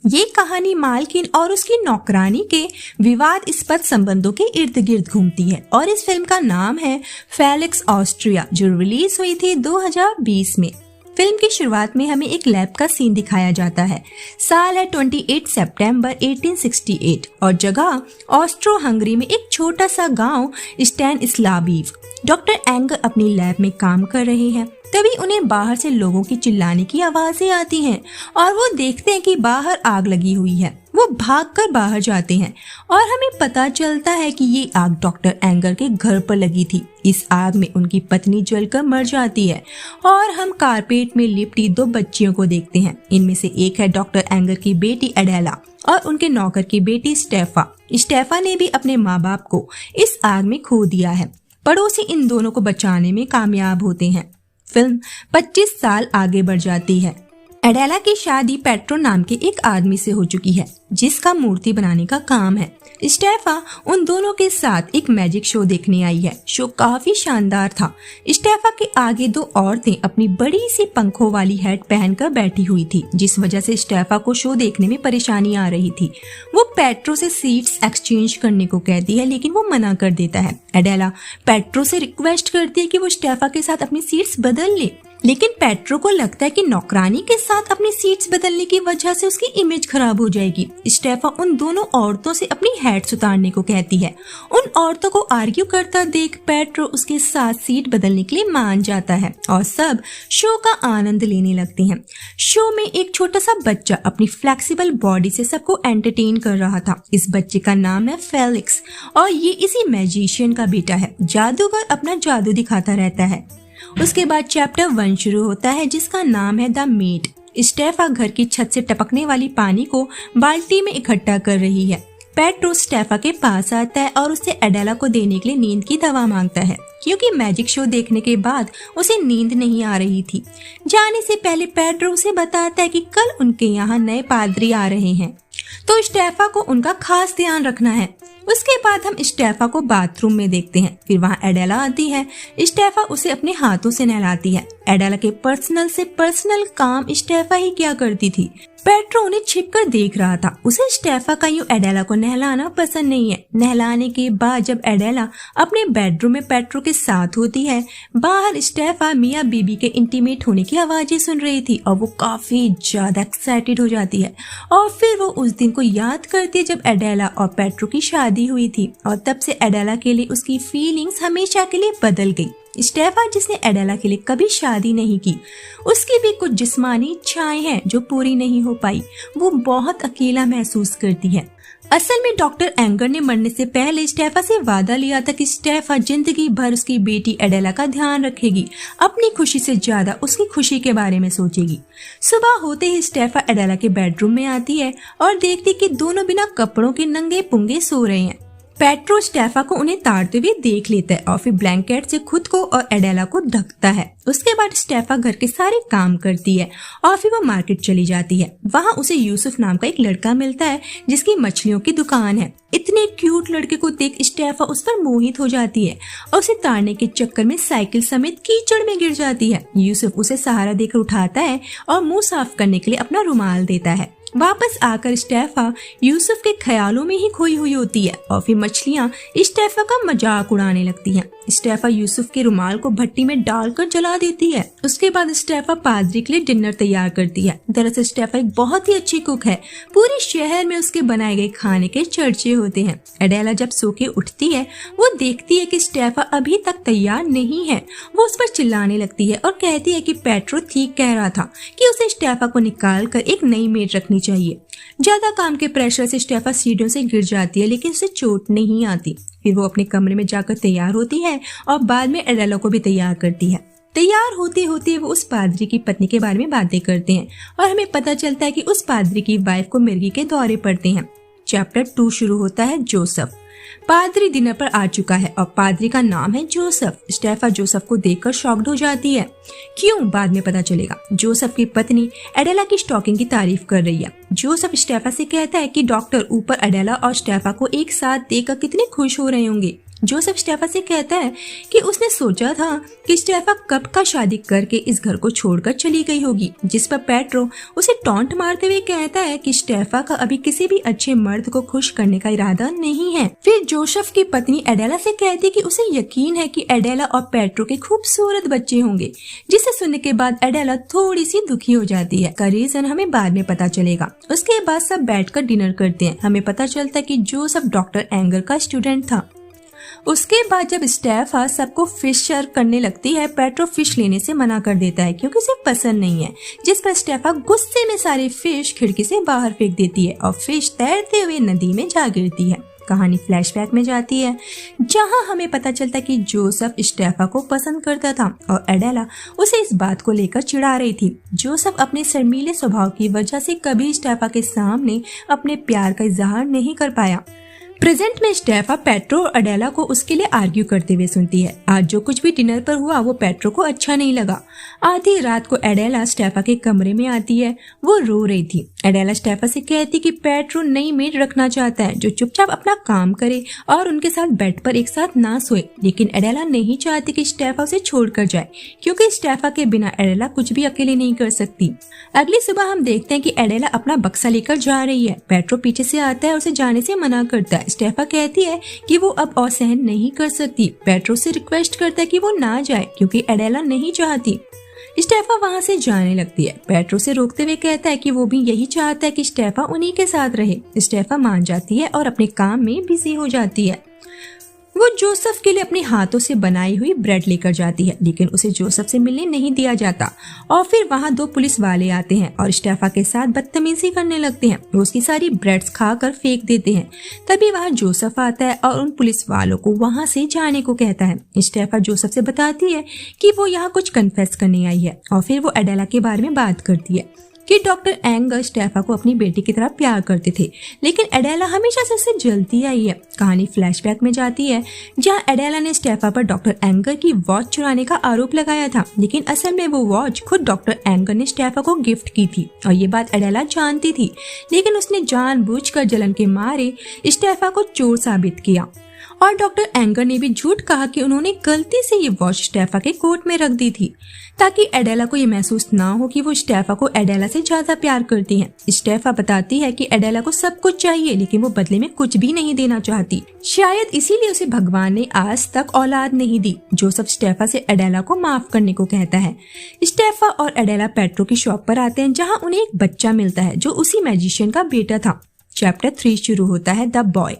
ये कहानी मालकिन और उसकी नौकरानी के विवादास्पद संबंधों के इर्द गिर्द घूमती है और इस फिल्म का नाम है फेलिक्स ऑस्ट्रिया, जो रिलीज हुई थी 2020 में। फिल्म की शुरुआत में हमें एक लैब का सीन दिखाया जाता है। साल है 28 सितंबर 1868 और जगह ऑस्ट्रो हंगरी में एक छोटा सा गांव स्टैनिस्लाविव। डॉक्टर एंगर अपनी लैब में काम कर रहे हैं, तभी उन्हें बाहर से लोगों की चिल्लाने की आवाजें आती हैं और वो देखते हैं कि बाहर आग लगी हुई है। वो भागकर बाहर जाते हैं और हमें पता चलता है कि ये आग डॉक्टर एंगर के घर पर लगी थी। इस आग में उनकी पत्नी जलकर मर जाती है और हम कारपेट में लिपटी 2 बच्चियों को देखते हैं। इनमें से एक है डॉक्टर एंगर की बेटी एडेला और उनके नौकर की बेटी स्टेफा। स्टेफा ने भी अपने माँ बाप को इस आग में खो दिया है। पड़ोसी इन दोनों को बचाने में कामयाब होते हैं। फिल्म 25 साल आगे बढ़ जाती है। एडेला की शादी पेट्रो नाम के एक आदमी से हो चुकी है, जिसका मूर्ति बनाने का काम है। स्टेफा उन दोनों के साथ एक मैजिक शो देखने आई है। शो काफी शानदार था। स्टेफा के आगे 2 औरतें अपनी बड़ी सी पंखों वाली हैट पहनकर बैठी हुई थी, जिस वजह से स्टेफा को शो देखने में परेशानी आ रही थी। वो पेट्रो से सीट्स एक्सचेंज करने को कहती है, लेकिन वो मना कर देता है। एडेला पेट्रो से रिक्वेस्ट करती है कि वो स्टेफा के साथ अपनी सीट्स बदल ले, लेकिन पेट्रो को लगता है कि नौकरानी के साथ अपनी सीट्स बदलने की वजह से उसकी इमेज खराब हो जाएगी। स्टेफा उन दोनों औरतों से अपनी हैट्स उतारने को कहती है। उन औरतों को आर्ग्यू करता देख पेट्रो उसके साथ सीट बदलने के लिए मान जाता है और सब शो का आनंद लेने लगते हैं। शो में एक छोटा सा बच्चा अपनी फ्लेक्सिबल बॉडी से सबको एंटरटेन कर रहा था। इस बच्चे का नाम है फेलिक्स और ये इसी मैजिशियन का बेटा है। जादूगर अपना जादू दिखाता रहता है। उसके बाद चैप्टर 1 शुरू होता है, जिसका नाम है द मेड। स्टेफा घर की छत से टपकने वाली पानी को बाल्टी में इकट्ठा कर रही है। पेट्रो स्टेफा के पास आता है और उससे एडेला को देने के लिए नींद की दवा मांगता है, क्योंकि मैजिक शो देखने के बाद उसे नींद नहीं आ रही थी। जाने से पहले पेट्रो उसे बताता है कि कल उनके यहाँ नए पादरी आ रहे हैं, तो स्टेफा को उनका खास ध्यान रखना है। उसके बाद हम स्टेफा को बाथरूम में देखते हैं। फिर वहाँ एडेला आती है। स्टेफा उसे अपने हाथों से नहलाती है। एडेला के पर्सनल से पर्सनल काम स्टेफा ही क्या करती थी। पेट्रो उन्हें छिपकर देख रहा था। उसे स्टेफा का यूं एडेला को नहलाना पसंद नहीं है। नहलाने के बाद जब एडेला अपने बेडरूम में पेट्रो के साथ होती है, बाहर स्टेफा मियाँ बीबी के इंटीमेट होने की आवाजें सुन रही थी और वो काफी ज्यादा एक्साइटेड हो जाती है। और फिर वो उस दिन को याद करती है जब एडेला और पेट्रो की शादी हुई थी और तब से एडेला के लिए उसकी फीलिंग्स हमेशा के लिए बदल गई। स्टेफा, जिसने एडेला के लिए कभी शादी नहीं की, उसकी भी कुछ जिस्मानी इच्छाएं हैं जो पूरी नहीं हो पाई। वो बहुत अकेला महसूस करती है। असल में डॉक्टर एंगर ने मरने से पहले स्टेफा से वादा लिया था कि स्टेफा जिंदगी भर उसकी बेटी एडेला का ध्यान रखेगी, अपनी खुशी से ज्यादा उसकी खुशी के बारे में सोचेगी। सुबह होते ही स्टेफा एडेला के बेडरूम में आती है और देखती कि दोनों बिना कपड़ों के नंगे पुंगे सो रहे हैं। पेट्रो स्टेफा को उन्हें ताड़ते हुए देख लेता है और फिर ब्लैंकेट से खुद को और एडेला को ढकता है। उसके बाद स्टेफा घर के सारे काम करती है और फिर वो मार्केट चली जाती है। वहाँ उसे यूसुफ नाम का एक लड़का मिलता है, जिसकी मछलियों की दुकान है। इतने क्यूट लड़के को देख स्टेफा उस पर मोहित हो जाती है और उसे ताड़ने के चक्कर में साइकिल समेत कीचड़ में गिर जाती है। यूसुफ उसे सहारा देकर उठाता है और मुंह साफ करने के लिए अपना रुमाल देता है। वापस आकर स्टेफा यूसुफ के ख्यालों में ही खोई हुई होती है और फिर मछलियाँ स्टेफा का मजाक उड़ाने लगती हैं। स्टेफा यूसुफ के रुमाल को भट्टी में डालकर जला देती है। उसके बाद स्टेफा पादरी के लिए डिनर तैयार करती है। दरअसल स्टेफा एक बहुत ही अच्छी कुक है। पूरे शहर में उसके बनाए गए खाने के चर्चे होते हैं। एडेला जब सो के उठती है, वो देखती है कि स्टेफा अभी तक तैयार नहीं है। वो उस पर चिल्लाने लगती है और कहती है कि पेट्रो ठीक कह रहा था कि उसे स्टेफा को निकाल कर एक नई मेड रखनी चाहिए। ज्यादा काम के प्रेशर से स्टेफा सीढ़ियों से गिर जाती है, लेकिन उसे चोट नहीं आती। फिर वो अपने कमरे में जाकर तैयार होती है और बाद में एडेला को भी तैयार करती है। तैयार होते होते वो उस पादरी की पत्नी के बारे में बातें करते हैं और हमें पता चलता है कि उस पादरी की वाइफ को मिर्गी के दौरे पड़ते हैं। चैप्टर 2 शुरू होता है जोसेफ। पादरी डिनर पर आ चुका है और पादरी का नाम है जोसेफ। स्टेफा जोसेफ को देखकर शॉक्ड हो जाती है। क्यों, बाद में पता चलेगा। जोसेफ की पत्नी एडेला की स्टॉकिंग की तारीफ कर रही है। जोसेफ स्टेफा से कहता है कि डॉक्टर ऊपर एडेला और स्टेफा को एक साथ देखकर कितने खुश हो रहे होंगे। जोसेफ स्टेफा से कहता है कि उसने सोचा था कि स्टेफा कब का शादी करके इस घर को छोड़कर चली गई होगी, जिस पर पेट्रो उसे टॉन्ट मारते हुए कहता है कि स्टेफा का अभी किसी भी अच्छे मर्द को खुश करने का इरादा नहीं है। फिर जोसेफ की पत्नी एडेला से कहती है कि उसे यकीन है कि एडेला और पेट्रो के खूबसूरत बच्चे होंगे, जिसे सुनने के बाद एडेला थोड़ी सी दुखी हो जाती है। का रीजन हमें बाद में पता चलेगा। उसके बाद सब बैठकर डिनर करते हैं। हमें पता चलता है कि जोसेफ डॉक्टर एंगर का स्टूडेंट था। उसके बाद जब स्टेफा सबको फिश सर्व करने लगती है, पेट्रो फिश लेने से मना कर देता है क्योंकि उसे पसंद नहीं है, जिस पर स्टेफा गुस्से में सारे फिश खिड़की से बाहर फेंक देती है और फिश तैरते हुए नदी में जा गिरती है। कहानी फ्लैशबैक में जाती है, जहां हमें पता चलता है कि जोसेफ स्टेफा को पसंद करता था और एडेला उसे इस बात को लेकर चिढ़ा रही थी। जोसेफ अपने शर्मीले स्वभाव की वजह से कभी स्टेफा के सामने अपने प्यार का इजहार नहीं कर पाया। प्रेजेंट में स्टेफा पेट्रो और एडेला को उसके लिए आर्ग्यू करते हुए सुनती है। आज जो कुछ भी डिनर पर हुआ वो पेट्रो को अच्छा नहीं लगा। आधी रात को एडेला स्टेफा के कमरे में आती है। वो रो रही थी। एडेला स्टेफा से कहती कि पेट्रो नई मेड रखना चाहता है जो चुपचाप अपना काम करे और उनके साथ बेड पर एक साथ ना सोए, लेकिन एडेला नहीं चाहती कि स्टेफा उसे छोड़कर जाए क्योंकि स्टेफा के बिना एडेला कुछ भी अकेले नहीं कर सकती। अगली सुबह हम देखते हैं कि एडेला अपना बक्सा लेकर जा रही है। पेट्रो पीछे से आता है और उसे जाने से मना करता है। स्टेफा कहती है कि वो अब और सहन नहीं कर सकती। पेट्रो से रिक्वेस्ट करता है कि वो ना जाए क्योंकि एडेला नहीं चाहती। स्टेफा वहाँ से जाने लगती है। पेट्रो से रोकते हुए कहता है कि वो भी यही चाहता है कि स्टेफा उन्हीं के साथ रहे। स्टेफा मान जाती है और अपने काम में बिजी हो जाती है। वो जोसेफ के लिए अपने हाथों से बनाई हुई ब्रेड लेकर जाती है, लेकिन उसे जोसेफ से मिलने नहीं दिया जाता और फिर वहाँ 2 पुलिस वाले आते हैं और स्टेफा के साथ बदतमीजी करने लगते हैं। वो उसकी सारी ब्रेड्स खाकर फेंक देते हैं। तभी वहाँ जोसेफ आता है और उन पुलिस वालों को वहाँ से जाने को कहता है। स्टेफा जोसेफ से बताती है कि वो यहाँ कुछ कन्फेस करने आई है और फिर वो एडेला के बारे में बात करती है कि डॉक्टर एंगर स्टेफा को अपनी बेटी की तरह प्यार करते थे, लेकिन एडेला हमेशा से उससे जलती आई है। कहानी फ्लैशबैक में जाती है, जहां एडेला ने स्टेफा पर डॉक्टर एंगर की वॉच चुराने का आरोप लगाया था, लेकिन असल में वो वॉच खुद डॉक्टर एंगर ने स्टेफा को गिफ्ट की थी और ये बात एडेला जानती थी, लेकिन उसने जानबूझकर जलन के मारे स्टेफा को चोर साबित किया। और डॉक्टर एंगर ने भी झूठ कहा कि उन्होंने गलती से ये वॉच स्टेफा के कोट में रख दी थी ताकि एडेला को ये महसूस ना हो कि वो स्टेफा को एडेला से ज्यादा प्यार करती है। स्टेफा बताती है कि एडेला को सब कुछ चाहिए लेकिन वो बदले में कुछ भी नहीं देना चाहती। शायद इसीलिए उसे भगवान ने आज तक औलाद नहीं दी। जोसेफ स्टेफा से एडेला को माफ करने को कहता है। स्टेफा और एडेला पेट्रो की शॉप पर आते हैं, जहाँ उन्हें एक बच्चा मिलता है जो उसी मैजिशियन का बेटा था। चैप्टर 3 शुरू होता है, द बॉय।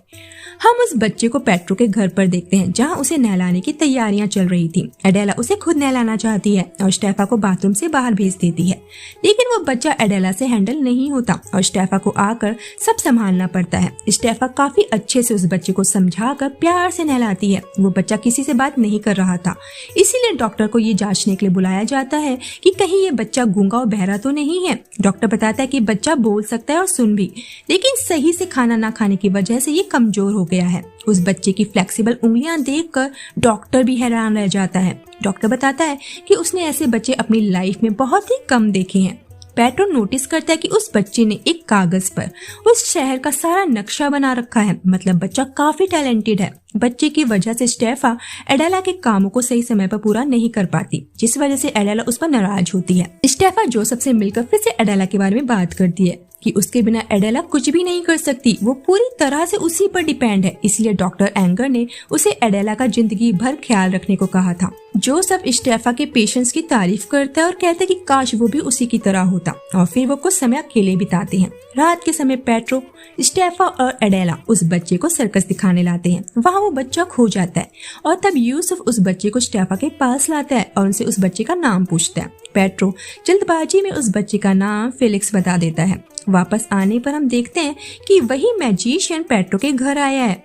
हम उस बच्चे को पेट्रो के घर पर देखते हैं, जहां उसे नहलाने की तैयारियां चल रही थी। एडेला उसे खुद नहलाना चाहती है और स्टेफा को बाथरूम से बाहर भेज देती है, लेकिन वो बच्चा एडेला से हैंडल नहीं होता और स्टेफा को आकर सब संभालना पड़ता है। स्टेफा काफी अच्छे से उस बच्चे को समझाकर प्यार से नहलाती है। वो बच्चा किसी से बात नहीं कर रहा था, इसीलिए डॉक्टर को ये जांचने के लिए बुलाया जाता है कि कहीं ये बच्चा गूंगा और बहरा तो नहीं है। डॉक्टर बताता है कि बच्चा बोल सकता है और सुन भी, लेकिन सही से खाना ना खाने की वजह से ये कमजोर हो गया है। उस बच्चे की फ्लेक्सिबल उंगलियां देखकर डॉक्टर भी हैरान रह जाता है। डॉक्टर बताता है कि उसने ऐसे बच्चे अपनी लाइफ में बहुत ही कम देखे हैं। पेट्रो नोटिस करता है कि उस बच्चे ने एक कागज पर उस शहर का सारा नक्शा बना रखा है, मतलब बच्चा काफी टैलेंटेड है। बच्चे की वजह से स्टेफा एडेला के कामों को सही समय पर पूरा नहीं कर पाती, जिस वजह से एडेला उस पर नाराज होती है। स्टेफा जोसेफ से मिलकर फिर से एडेला के बारे में बात करती है कि उसके बिना एडेला कुछ भी नहीं कर सकती, वो पूरी तरह से उसी पर डिपेंड है। इसलिए डॉक्टर एंगर ने उसे एडेला का जिंदगी भर ख्याल रखने को कहा था। जोसेफ स्टेफा के पेशेंस की तारीफ करता है और कहता है कि काश वो भी उसी की तरह होता, और फिर वो कुछ समय अकेले बिताते हैं। रात के समय पेट्रो, स्टेफा और एडेला उस बच्चे को सर्कस दिखाने लाते हैं। वहाँ वो बच्चा खो जाता है और तब यूसुफ उस बच्चे को स्टेफा के पास लाता है और उनसे उस बच्चे का नाम पूछता है। पेट्रो जल्दबाजी में उस बच्चे का नाम फेलिक्स बता देता है। वापस आने पर हम देखते हैं कि वही मैजिशियन पेट्रो के घर आया है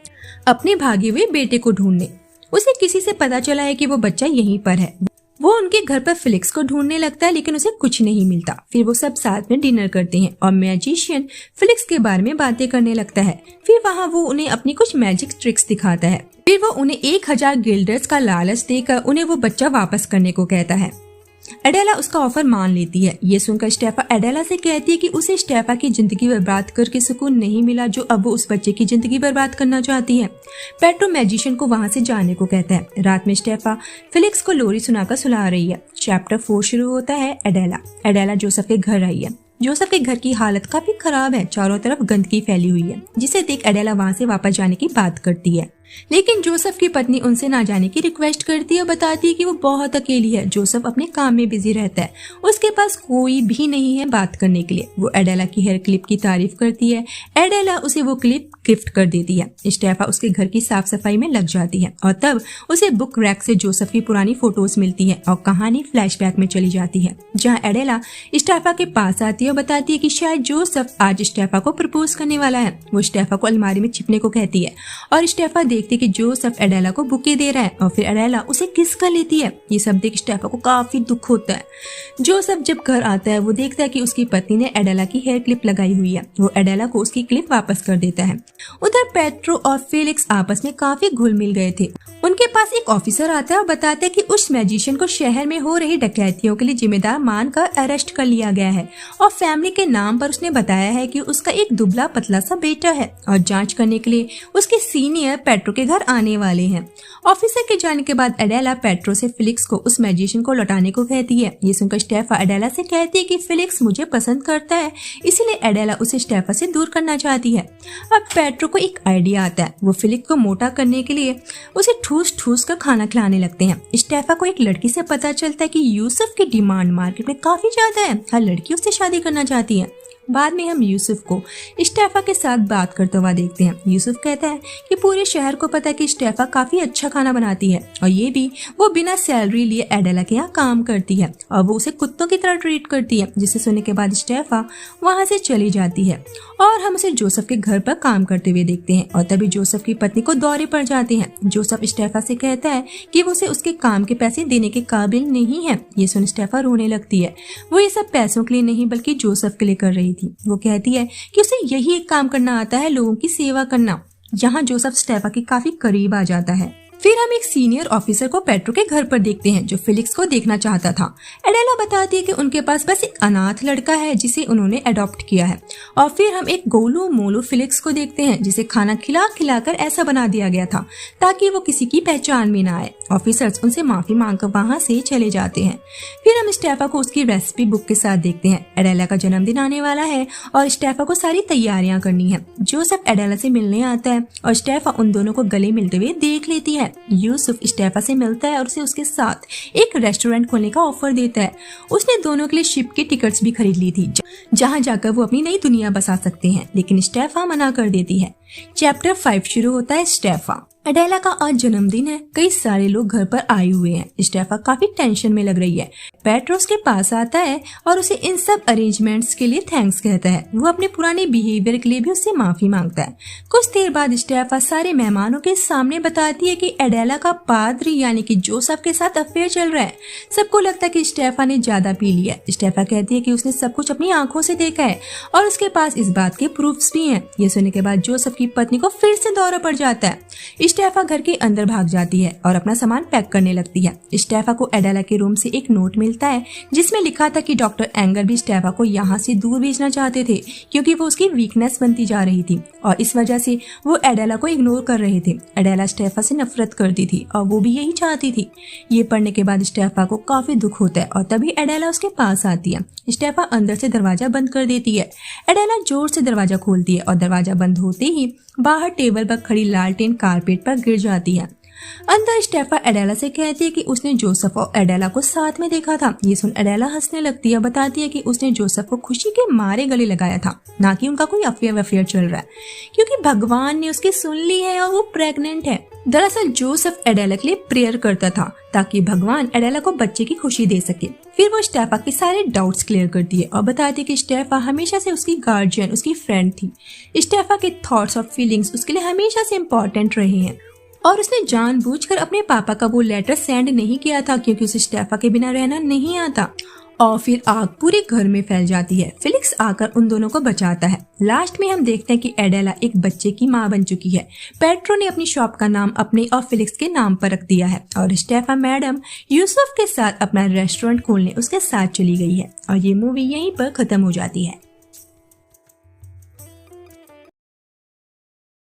अपने भागे हुए बेटे को ढूंढने। उसे किसी से पता चला है कि वो बच्चा यहीं पर है। वो उनके घर पर फेलिक्स को ढूंढने लगता है, लेकिन उसे कुछ नहीं मिलता। फिर वो सब साथ में डिनर करते हैं और मैजिशियन फेलिक्स के बारे में बातें करने लगता है। फिर वहाँ वो उन्हें अपनी कुछ मैजिक ट्रिक्स दिखाता है। फिर वो उन्हें 1000 गिल्डर्स का लालच देकर उन्हें वो बच्चा वापस करने को कहता है। एडेला उसका ऑफर मान लेती है। ये सुनकर स्टेफा एडेला से कहती है कि उसे स्टेफा की जिंदगी बर्बाद करके सुकून नहीं मिला जो अब वो उस बच्चे की जिंदगी बर्बाद करना चाहती है। पेट्रो मैजिशियन को वहां से जाने को कहता है। रात में स्टेफा फिलिक्स को लोरी सुनाकर सुला रही है। चैप्टर 4 शुरू होता है। एडेला जोसेफ के घर आई है। जोसेफ के घर की हालत काफी खराब है, चारों तरफ गंदगी फैली हुई है, जिसे देख एडेला वहां से वापस जाने की बात करती है। लेकिन जोसेफ की पत्नी उनसे ना जाने की रिक्वेस्ट करती है और बताती है कि वो बहुत अकेली है। जोसेफ अपने काम में बिजी रहता है, उसके पास कोई भी नहीं है बात करने के लिए। वो एडेला की हेयर क्लिप की तारीफ करती है। एडेला उसे वो क्लिप गिफ्ट कर देती है। स्टेफा उसके घर की साफ सफाई में लग जाती है और तब उसे बुक रैक से जोसेफ की पुरानी फोटोज मिलती है और कहानी फ्लैशबैक में चली जाती है, जहाँ एडेला स्टेफा के पास आती है और बताती है कि शायद जोसेफ आज स्टेफा को प्रपोज करने वाला है। वो स्टेफा को अलमारी में छिपने को कहती है और स्टेफा देखती कि जोसेफ एडेला को बुके दे रहा है और फिर एडेला उसे किस कर लेती है। ये सब देख स्टेफा को काफी दुख होता है। जोसेफ जब घर आता है वो देखता है कि उसकी पत्नी ने एडेला की हेयर क्लिप लगाई हुई है। वो एडेला को उसकी क्लिप वापस कर देता है। उधर पेट्रो और फेलिक्स आपस में काफी घुल मिल गए थे। उनके पास एक ऑफिसर आता है और बताता है कि उस मैजिशियन को शहर में हो रही डकैतियों के लिए जिम्मेदार मानकर अरेस्ट कर लिया गया है और फैमिली के नाम पर उसने बताया है कि उसका एक दुबला पतला सा बेटा है और जांच करने के लिए उसके सीनियर पेट्रो के घर आने वाले हैं। ऑफिसर के जाने के बाद एडेला पेट्रो से फिलिक्स को उस मैजिशियन को लौटाने को कहती है। ये सुनकर स्टेफा एडेला से कहती है कि फिलिक्स मुझे पसंद करता है, इसीलिए एडेला उसे स्टेफा से दूर करना चाहती है। अब पेट्रो को एक आइडिया आता है। वो फिलिक्स को मोटा करने के लिए उसे ठूस ठूस कर खाना खिलाने लगते हैं। स्टेफा को एक लड़की से पता चलता है कि यूसुफ की डिमांड मार्केट में काफी ज्यादा है, हर लड़की उससे शादी करना चाहती है। बाद में हम यूसुफ को स्टेफा के साथ बात करते हुए देखते हैं। यूसुफ कहता है कि पूरे शहर को पता है कि स्टेफा काफी अच्छा खाना बनाती है और ये भी वो बिना सैलरी लिए एडेला के यहाँ काम करती है और वो उसे कुत्तों की तरह ट्रीट करती है। जिसे सुनने के बाद स्टेफा वहाँ से चली जाती है और हम उसे जोसेफ के घर पर काम करते हुए देखते हैं और तभी जोसेफ की पत्नी को दौरे पड़ जाते हैं। जोसेफ स्टेफा से कहता है कि वो उसे उसके काम के पैसे देने के काबिल नहीं है। ये सुन स्टेफा रोने लगती है। वो ये सब पैसों के लिए नहीं बल्कि जोसेफ के लिए कर रही थी। वो कहती है कि उसे यही एक काम करना आता है, लोगों की सेवा करना। यहाँ जोसेफ स्टेफा के काफी करीब आ जाता है। फिर हम एक सीनियर ऑफिसर को पेट्रो के घर पर देखते हैं जो फिलिक्स को देखना चाहता था। एडेला बताती है कि उनके पास बस एक अनाथ लड़का है जिसे उन्होंने अडॉप्ट किया है। और फिर हम एक गोलू मोलू फिलिक्स को देखते हैं जिसे खाना खिला खिलाकर ऐसा बना दिया गया था ताकि वो किसी की पहचान में ना आए। ऑफिसर्स उनसे माफी मांगकर वहाँ से चले जाते हैं। फिर हम स्टेफा को उसकी रेसिपी बुक के साथ देखते हैं। एडेला का जन्मदिन आने वाला है और स्टेफा को सारी तैयारियां करनी है। जोसेफ एडेला से मिलने आता है और स्टेफा उन दोनों को गले मिलते हुए देख लेती है। यूसुफ स्टेफा से मिलता है और उसे उसके साथ एक रेस्टोरेंट खोलने का ऑफर देता है। उसने दोनों के लिए शिप के टिकट्स भी खरीद ली थी जहां जाकर वो अपनी नई दुनिया बसा सकते हैं, लेकिन स्टेफा मना कर देती है। चैप्टर 5 शुरू होता है। स्टेफा एडेला का आज जन्मदिन है। कई सारे लोग घर पर आए हुए हैं। स्टेफा काफी टेंशन में लग रही है। पेट्रोस के पास आता है और उसे इन सब अरेंजमेंट्स के लिए थैंक्स कहता है। वो अपने पुराने बिहेवियर के लिए भी उससे माफी मांगता है। कुछ देर बाद स्टेफा सारे मेहमानों के सामने बताती है कि एडेला का पाद्री यानी कि जोसेफ के साथ अफेयर चल रहा है। सबको लगता है कि स्टेफा ने ज्यादा पी लिया। स्टेफा कहती है कि उसने सब कुछ अपनी आंखों से देखा है और उसके पास इस बात के प्रूफ्स भी हैं। ये सुनने के बाद जोसेफ की पत्नी को फिर से दौरा पड़ जाता है। स्टेफा घर के अंदर भाग जाती है और अपना सामान पैक करने लगती है। स्टेफा को एडेला के रूम से एक नोट मिलता है जिसमें लिखा था कि डॉक्टर एंगर भी स्टेफा को यहाँ से दूर भेजना चाहते थे क्योंकि वो उसकी वीकनेस बनती जा रही थी और इस वजह से वो एडेला को इग्नोर कर रहे थे। एडेला स्टेफा से नफरत करती थी और वो भी यही चाहती थी। ये पढ़ने के बाद स्टेफा को काफी दुख होता है और तभी एडेला उसके पास आती है। स्टेफा अंदर से दरवाजा बंद कर देती है। एडेला जोर से दरवाजा खोलती है और दरवाजा बंद होते ही बाहर टेबल पर खड़ी लालटेन कारपेट पर गिर जाती है। अंदर स्टेफा एडेला से कहती है कि उसने जोसेफ और एडेला को साथ में देखा था। ये सुन एडेला हंसने लगती है, बताती है कि उसने जोसेफ को खुशी के मारे गले लगाया था, ना कि उनका कोई अफेयर चल रहा है, क्योंकि भगवान ने उसकी सुन ली है और वो प्रेग्नेंट है। दरअसल जोसेफ एडेला के लिए प्रेयर करता था ताकि भगवान एडेला को बच्चे की खुशी दे सके। फिर वो स्टेफा के सारे डाउट्स क्लियर करती है और बताती है कि स्टेफा हमेशा से उसकी गार्जियन, उसकी फ्रेंड थी। स्टेफा के थॉट्स और फीलिंग्स उसके लिए हमेशा से इम्पोर्टेंट रहे हैं और उसने जानबूझकर अपने पापा का वो लेटर सेंड नहीं किया था क्योंकि उसे स्टेफा के बिना रहना नहीं आता। और फिर आग पूरे घर में फैल जाती है। फेलिक्स आकर उन दोनों को बचाता है। लास्ट में हम देखते हैं कि एडेला एक बच्चे की माँ बन चुकी है। पेट्रो ने अपनी शॉप का नाम अपने और फेलिक्स के नाम पर रख दिया है और स्टेफा मैडम यूसुफ के साथ अपना रेस्टोरेंट खोलने उसके साथ चली गई है और ये मूवी यहीं पर खत्म हो जाती है।